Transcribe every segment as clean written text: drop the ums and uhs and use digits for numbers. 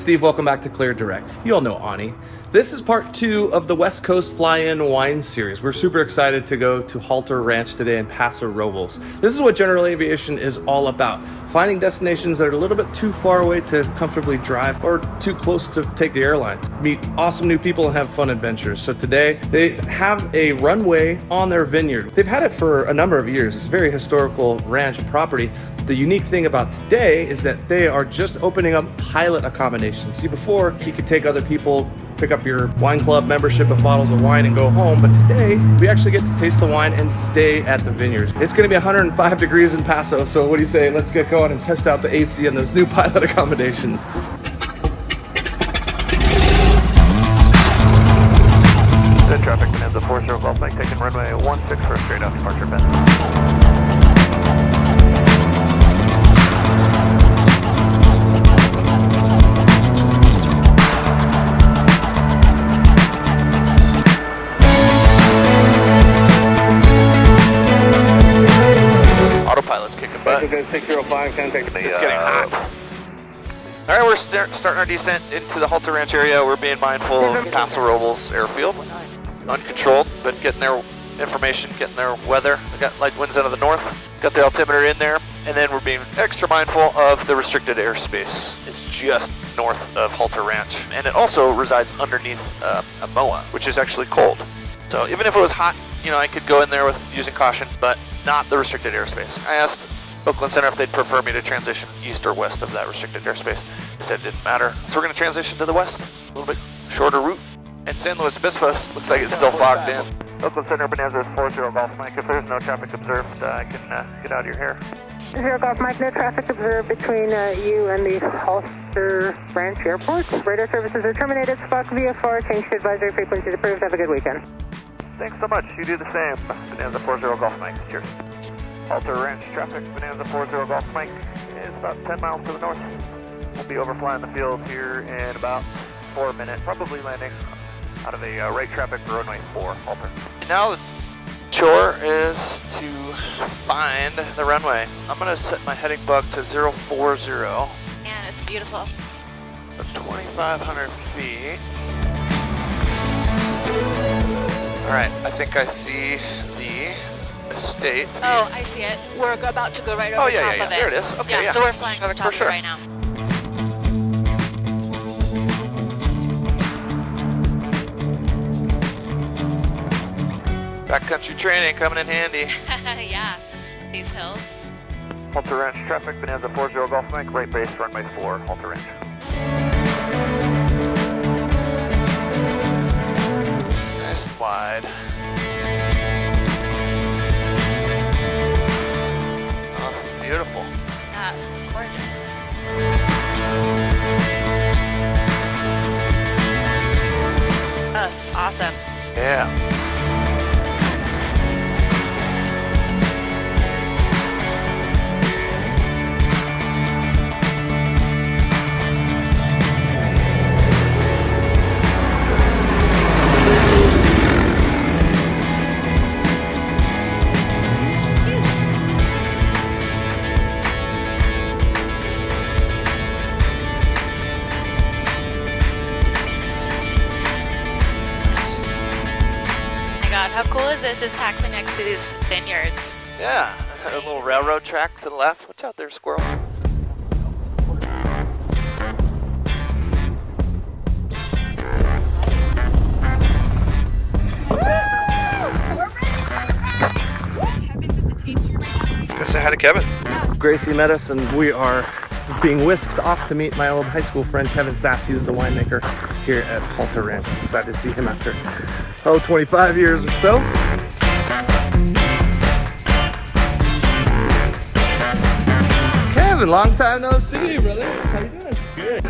Steve, welcome back to Clear Direct. You all know Ani. This is part 2 of the West Coast Fly-In Wine Series. We're super excited to go to Halter Ranch today in Paso Robles. This is what general aviation is all about. Finding destinations that are a little bit too far away to comfortably drive or too close to take the airlines. Meet awesome new people and have fun adventures. So today they have a runway on their vineyard. They've had it for a number of years. It's a very historical ranch property. The unique thing about today is that they are just opening up pilot accommodations. See, before you could take other people, pick up your wine club membership of bottles of wine and go home, but today we actually get to taste the wine and stay at the vineyards. It's going to be 105 degrees in Paso, so what do you say? Let's get going and test out the AC and those new pilot accommodations. Good traffic, Bonanza 40 Golf Mike, taking runway 16 for a straight out departure bend. Autopilot's kicking butt. 605, It's getting hot. All right, we're starting our descent into the Halter Ranch area. We're being mindful of Paso Robles airfield. Uncontrolled, but getting their information, getting their weather. We got light winds out of the north. Got the altimeter in there. And then we're being extra mindful of the restricted airspace. It's just north of Halter Ranch. And it also resides underneath a MOA, which is actually cold. So even if it was hot, you know, I could go in there with using caution, but not the restricted airspace. I asked Oakland Center if they'd prefer me to transition east or west of that restricted airspace. They said it didn't matter. So we're going to transition to the west, a little bit shorter route. And San Luis Obispo looks like it's still fogged in. Oakland Center, Bonanza 40 Golf Mike. If there's no traffic observed, I can get out of your hair. 0 Golf Mike, no traffic observed between you and the Halter Ranch Airport. Radar services are terminated. Squawk VFR, change to advisory frequencies approved. Have a good weekend. Thanks so much. You do the same. Bonanza 40 Golf Mike. Cheers. Halter Ranch traffic, Bonanza 40 Golf Mike is about 10 miles to the north. We'll be overflying the field here in about 4 minutes, probably landing out of a right traffic for runway 4, Halter. Now the chore is to find the runway. I'm going to set my heading bug to 040. Man, it's beautiful. For 2,500 feet. All right, I think I see the estate. Oh, I see it. We're about to go right over top of it. There it is. Okay, yeah. So we're flying over top of it right now. Backcountry training coming in handy. Yeah, these hills. Halter Ranch traffic, Bonanza 40 Golf Mike, right base, runway 4, Halter Ranch. Nice and wide. Oh, this is beautiful. Yeah, gorgeous. Oh, this is awesome. Yeah. How cool is this, just taxiing next to these vineyards? Yeah, a little railroad track to the left. Watch out there, squirrel. Let's go say hi to Kevin. Gracie met us and we are being whisked off to meet my old high school friend Kevin Sass. He's the winemaker here at Halter Ranch. I'm excited to see him after 25 years or so. Kevin, long time no see, brother. How you doing? Good.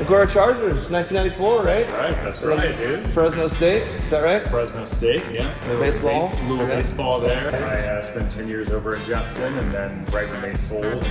Agora Chargers, 1994, right? That's right, dude. Fresno State, is that right? Fresno State, yeah. Baseball? Little baseball there. I spent 10 years over in Justin, and then right when they sold.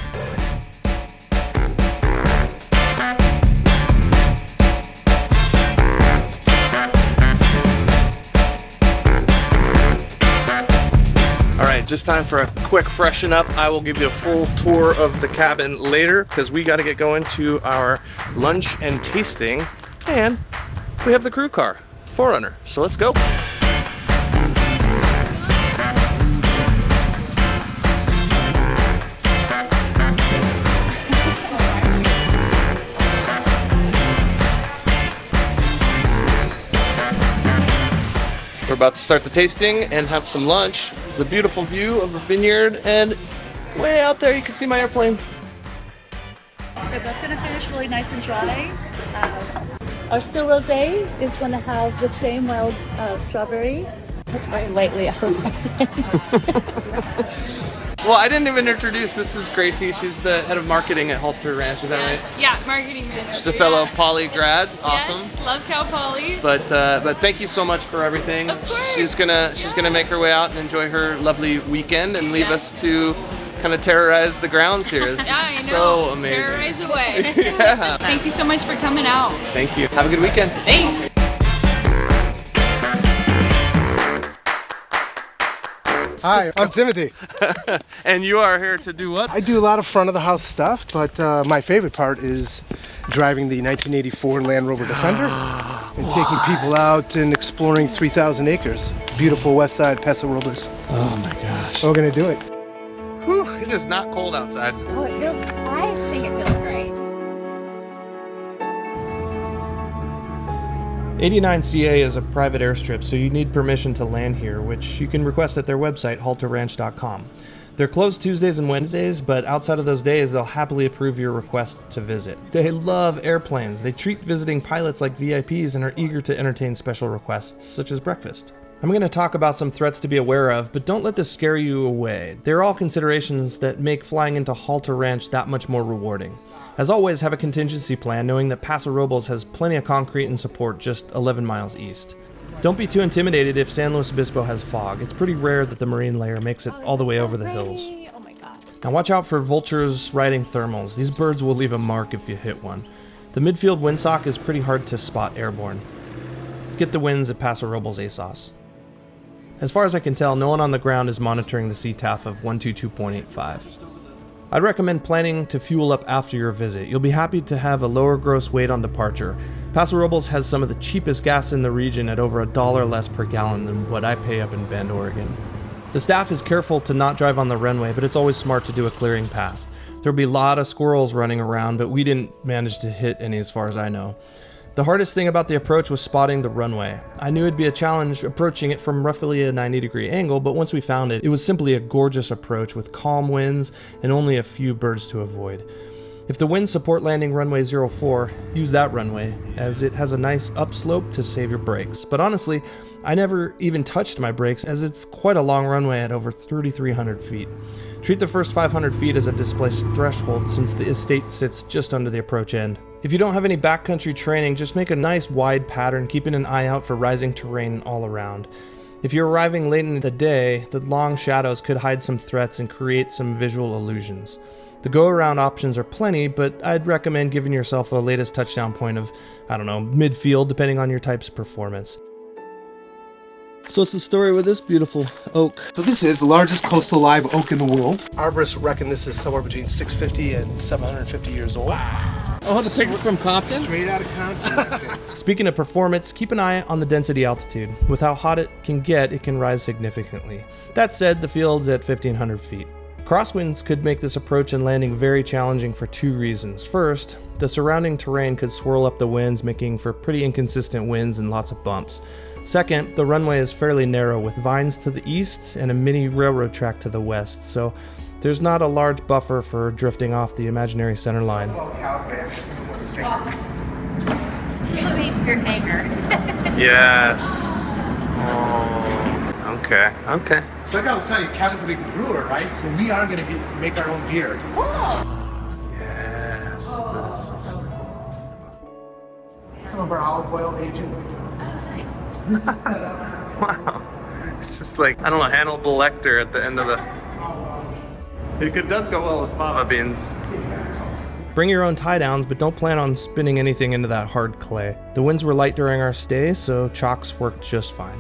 All right, right, just time for a quick freshen up. I will give you a full tour of the cabin later because we got to get going to our lunch and tasting, and we have the crew car, 4Runner, so let's go. We're about to start the tasting and have some lunch. The beautiful view of the vineyard, and way out there you can see my airplane. They're both going to finish really nice and dry. Our still rosé is going to have the same wild strawberry. Very lightly effervescent. Well, I didn't even introduce, this is Gracie. She's the head of marketing at Halter Ranch, is that right? Yeah, marketing manager. She's a fellow Poly grad, awesome. Yes, love Cal Poly. But thank you so much for everything. Of course. She's gonna make her way out and enjoy her lovely weekend and leave us to kind of terrorize the grounds here. It's Yeah, I know. so amazing. Terrorize away. Yeah. Thank you so much for coming out. Thank you. Have a good weekend. Thanks. Hi, I'm Timothy. And you are here to do what? I do a lot of front of the house stuff, but my favorite part is driving the 1984 Land Rover Defender and taking people out and exploring 3,000 acres. Beautiful west side, Paso Robles. Oh my gosh. We're gonna do it. Whew, it is not cold outside. Oh, it feels, I think it feels great. 89CA is a private airstrip, so you need permission to land here, which you can request at their website, halterranch.com. They're closed Tuesdays and Wednesdays, but outside of those days, they'll happily approve your request to visit. They love airplanes. They treat visiting pilots like VIPs and are eager to entertain special requests, such as breakfast. I'm going to talk about some threats to be aware of, but don't let this scare you away. They're all considerations that make flying into Halter Ranch that much more rewarding. As always, have a contingency plan, knowing that Paso Robles has plenty of concrete and support just 11 miles east. Don't be too intimidated if San Luis Obispo has fog. It's pretty rare that the marine layer makes it all the way over the hills. Oh my God. Now watch out for vultures riding thermals. These birds will leave a mark if you hit one. The midfield windsock is pretty hard to spot airborne. Get the winds at Paso Robles ASOS. As far as I can tell, no one on the ground is monitoring the CTAF of 122.85. I'd recommend planning to fuel up after your visit. You'll be happy to have a lower gross weight on departure. Paso Robles has some of the cheapest gas in the region at over $1 less per gallon than what I pay up in Bend, Oregon. The staff is careful to not drive on the runway, but it's always smart to do a clearing pass. There'll be a lot of squirrels running around, but we didn't manage to hit any as far as I know. The hardest thing about the approach was spotting the runway. I knew it'd be a challenge approaching it from roughly a 90-degree angle, but once we found it, it was simply a gorgeous approach with calm winds and only a few birds to avoid. If the winds support landing runway 04, use that runway, as it has a nice upslope to save your brakes. But honestly, I never even touched my brakes, as it's quite a long runway at over 3,300 feet. Treat the first 500 feet as a displaced threshold, since the estate sits just under the approach end. If you don't have any backcountry training, just make a nice wide pattern, keeping an eye out for rising terrain all around. If you're arriving late in the day, the long shadows could hide some threats and create some visual illusions. The go-around options are plenty, but I'd recommend giving yourself a latest touchdown point of, midfield, depending on your type's performance. So what's the story with this beautiful oak? So this is the largest coastal live oak in the world. Arborists reckon this is somewhere between 650 and 750 years old. Wow. Oh, the pig's from Compton? Straight out of Compton. Speaking of performance, keep an eye on the density altitude. With how hot it can get, it can rise significantly. That said, the field's at 1,500 feet. Crosswinds could make this approach and landing very challenging for two reasons. First, the surrounding terrain could swirl up the winds, making for pretty inconsistent winds and lots of bumps. Second, the runway is fairly narrow with vines to the east and a mini railroad track to the west, so there's not a large buffer for drifting off the imaginary center line. Sleep your hanger. Yes. Oh, okay. So like I was telling you, Kevin's a big brewer, right? So we are going to make our own beer. Yes. This is... Some of our olive oil agent. This is set up. Wow. It's just like, Hannibal Lecter at the end of the... It does go well with fava beans. Bring your own tie downs, but don't plan on spinning anything into that hard clay. The winds were light during our stay, so chocks worked just fine.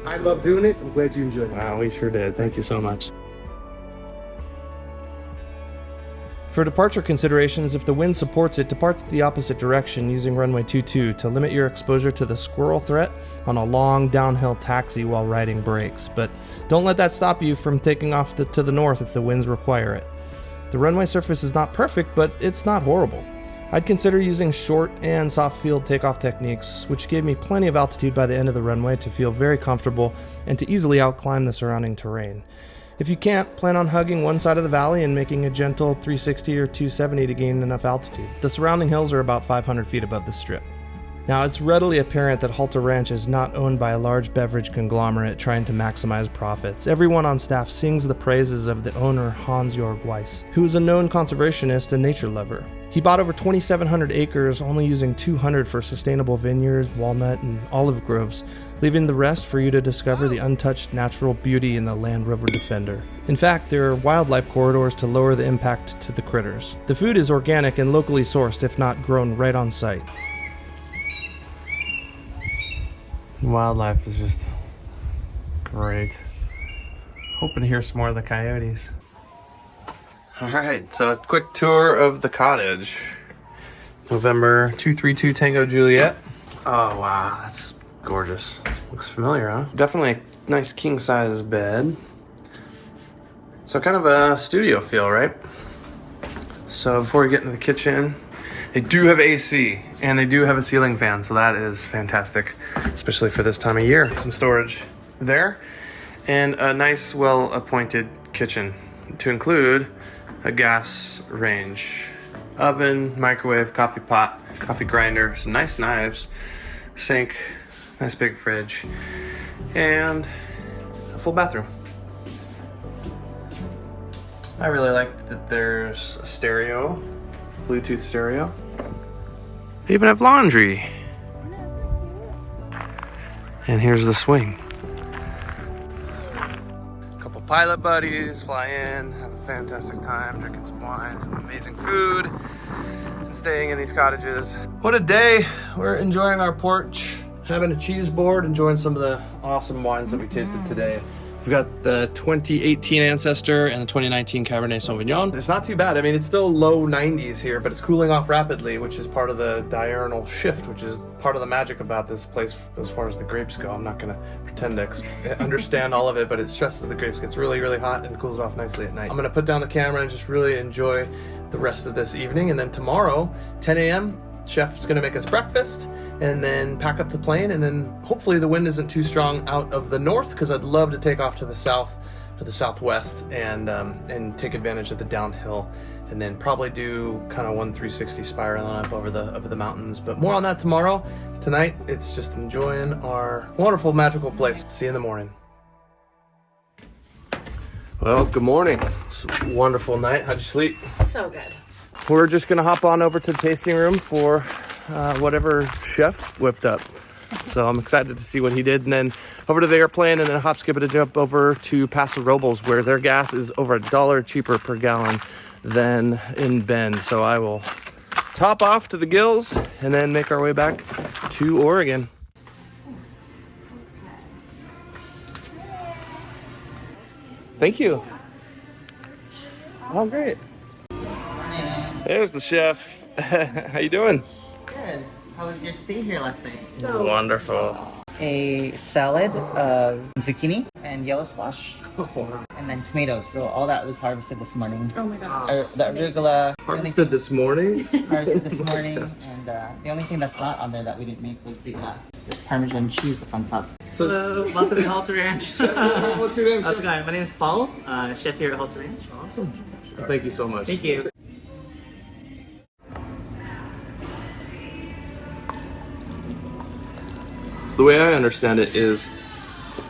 I love doing it. I'm glad you enjoyed it. Wow, we sure did. Thank you so much. For departure considerations, if the wind supports it, depart the opposite direction using runway 22 to limit your exposure to the squirrel threat on a long downhill taxi while riding brakes. But don't let that stop you from taking off to the north if the winds require it. The runway surface is not perfect, but it's not horrible. I'd consider using short and soft field takeoff techniques, which gave me plenty of altitude by the end of the runway to feel very comfortable and to easily outclimb the surrounding terrain. If you can't, plan on hugging one side of the valley and making a gentle 360 or 270 to gain enough altitude. The surrounding hills are about 500 feet above the strip. Now, it's readily apparent that Halter Ranch is not owned by a large beverage conglomerate trying to maximize profits. Everyone on staff sings the praises of the owner, Hans-Jörg Weiss, who is a known conservationist and nature lover. He bought over 2,700 acres, only using 200 for sustainable vineyards, walnut, and olive groves, leaving the rest for you to discover the untouched natural beauty in the Land Rover Defender. In fact, there are wildlife corridors to lower the impact to the critters. The food is organic and locally sourced, if not grown right on site. Wildlife is just great. Hoping to hear some more of the coyotes. Alright, so a quick tour of the cottage. November 232 Tango Juliet. Oh wow, that's gorgeous. Looks familiar, huh? Definitely a nice king-size bed. So kind of a studio feel, right? So before we get into the kitchen, they do have AC and they do have a ceiling fan, so that is fantastic, especially for this time of year. Some storage there and a nice, well-appointed kitchen to include a gas range, oven, microwave, coffee pot, coffee grinder, some nice knives, sink, nice big fridge, and a full bathroom. I really like that there's a stereo, Bluetooth stereo. They even have laundry. And here's the swing. Couple pilot buddies fly in, have a fantastic time, drinking some wine, some amazing food, and staying in these cottages. What a day. We're enjoying our porch, having a cheese board, enjoying some of the awesome wines that we tasted today. We've got the 2018 Ancestor and the 2019 Cabernet Sauvignon. It's not too bad. I mean, it's still low 90s here, but it's cooling off rapidly, which is part of the diurnal shift, which is part of the magic about this place as far as the grapes go. I'm not going to pretend to understand all of it, but it stresses the grapes. It gets really, really hot and cools off nicely at night. I'm going to put down the camera and just really enjoy the rest of this evening. And then tomorrow, 10 a.m., chef's going to make us breakfast and then pack up the plane, and then hopefully the wind isn't too strong out of the north, because I'd love to take off to the south or the southwest and take advantage of the downhill, and then probably do kind of 360 spiraling up over the mountains. But more on that tomorrow. Tonight it's just enjoying our wonderful magical place. See you in the morning. Well, good morning. It's a wonderful night. How'd you sleep? So good. We're just gonna hop on over to the tasting room for whatever chef whipped up. So I'm excited to see what he did, and then over to the airplane, and then a hop, skip, and a jump over to Paso Robles, where their gas is over $1 cheaper per gallon than in Bend. So I will top off to the gills and then make our way back to Oregon. Thank you. Oh, great. There's the chef. How you doing? Good. How was your stay here last night? So wonderful. A salad of zucchini and yellow squash, and then tomatoes. So all that was harvested this morning. Oh my gosh. The arugula Harvested this morning? harvested this morning, and the only thing that's not on there that we didn't make was the Parmesan cheese that's on top. So welcome to Halter Ranch. What's your name? How's it going? My name is Paul, chef here at Halter Ranch. Awesome. Thank you so much. Thank you. The way I understand it is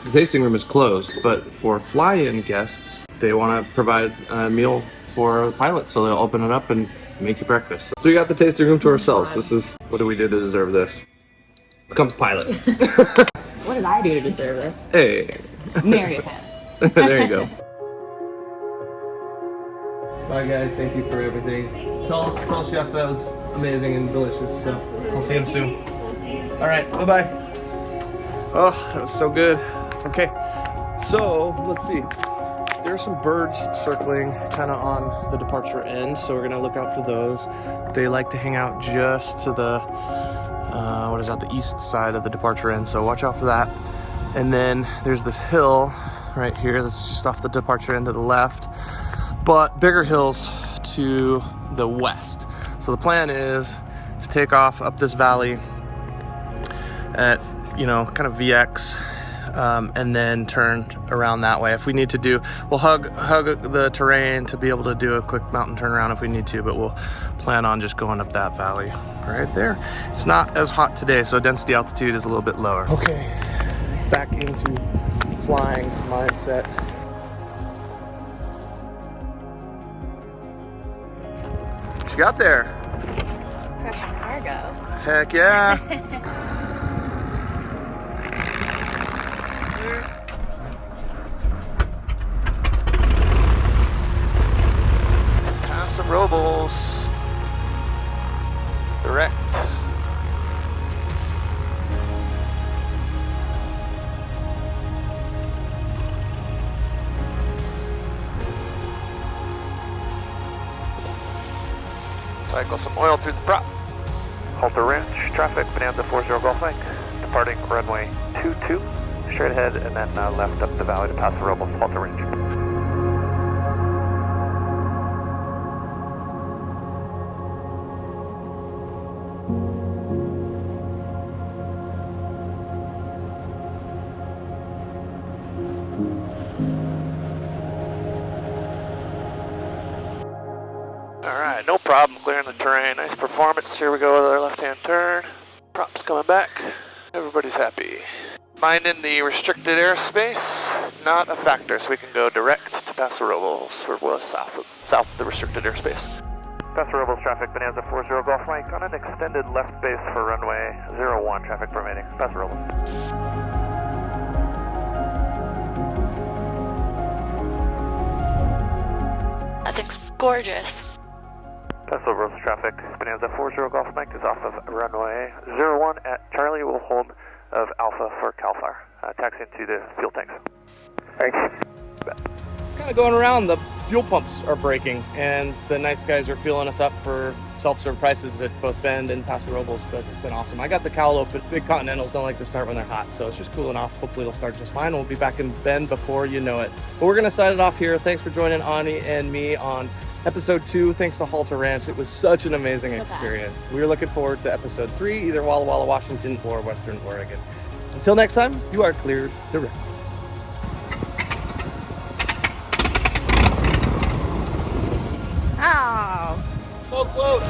the tasting room is closed, but for fly-in guests, they want to provide a meal for pilots, so they'll open it up and make you breakfast. So we got the tasting room to ourselves. This is, what do we do to deserve this? Become pilot. What did I do to deserve this? Hey. Marry a pet. There you go. Bye guys, thank you for everything. Tell Chef that was amazing and delicious, so I'll see him soon. Alright, bye-bye. Oh, that was so good. Okay, so let's see. There are some birds circling kind of on the departure end, so we're gonna look out for those. They like to hang out just to the, the east side of the departure end, so watch out for that. And then there's this hill right here that's just off the departure end to the left, but bigger hills to the west. So the plan is to take off up this valley at, kind of VX, and then turn around that way. If we need to do, we'll hug the terrain to be able to do a quick mountain turnaround if we need to, but we'll plan on just going up that valley right there. It's not as hot today, so density altitude is a little bit lower. Okay, back into flying mindset. What you got there? Precious cargo. Heck yeah. Paso Robles. Direct. Cycle some oil through the prop. Halter Ranch, traffic, Bonanza 40 Golf Mike, departing runway 22, straight ahead, and then left up the valley to Paso Robles, Halter Ranch. Alright, no problem clearing the terrain. Nice performance. Here we go with our left-hand turn. Props coming back. Everybody's happy. Minding the restricted airspace, not a factor, so we can go direct to Paso Robles. We're south of the restricted airspace. Paso Robles traffic, Bonanza 40 Golf Mike on an extended left base for runway 01, traffic permitting. Paso Robles. That thing's gorgeous. Paso Robles traffic, Bonanza 40 Golf Mike is off of runway 01 at Charlie. Will hold of Alpha for Cal Fire. Taxi into the fuel tanks. Thanks. It's kind of going around. The fuel pumps are breaking, and the nice guys are fueling us up for self-serve prices at both Bend and Paso Robles, but it's been awesome. I got the cowl open. Big Continentals don't like to start when they're hot, so it's just cooling off. Hopefully it'll start just fine. We'll be back in Bend before you know it. But we're going to sign it off here. Thanks for joining Ani and me on episode 2. Thanks to Halter Ranch. It was such an amazing experience. We are looking forward to episode 3, either Walla Walla, Washington, or Western Oregon. Until next time, you are cleared direct. Oh. So close.